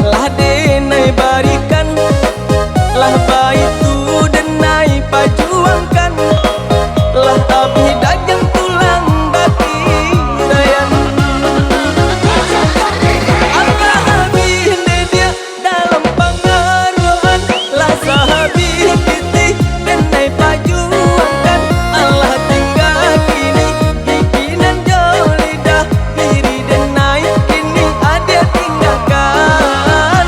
lah denai barikan, lah baik tu denai pajuangkan, lah abdi dagang tulang baki dayan. Allah habis dia dalam pengaruhan, lah sahabi kita denai pajuangkan. Allah tinggal kini giginan jauh lidah, diri denai kini ada tinggalkan.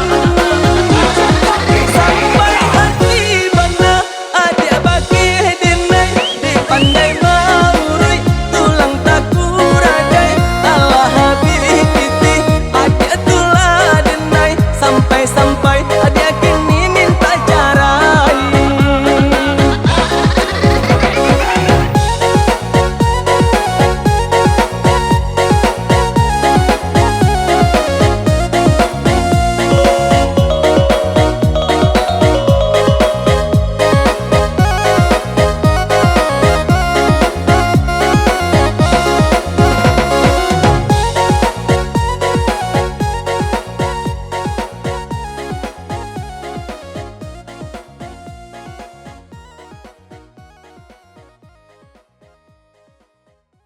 Sampai hati bana ada bagi denai, dipandai maurui tulang taku rajai. Allah habis kita ada tulah denai, sampai-sampai ada kini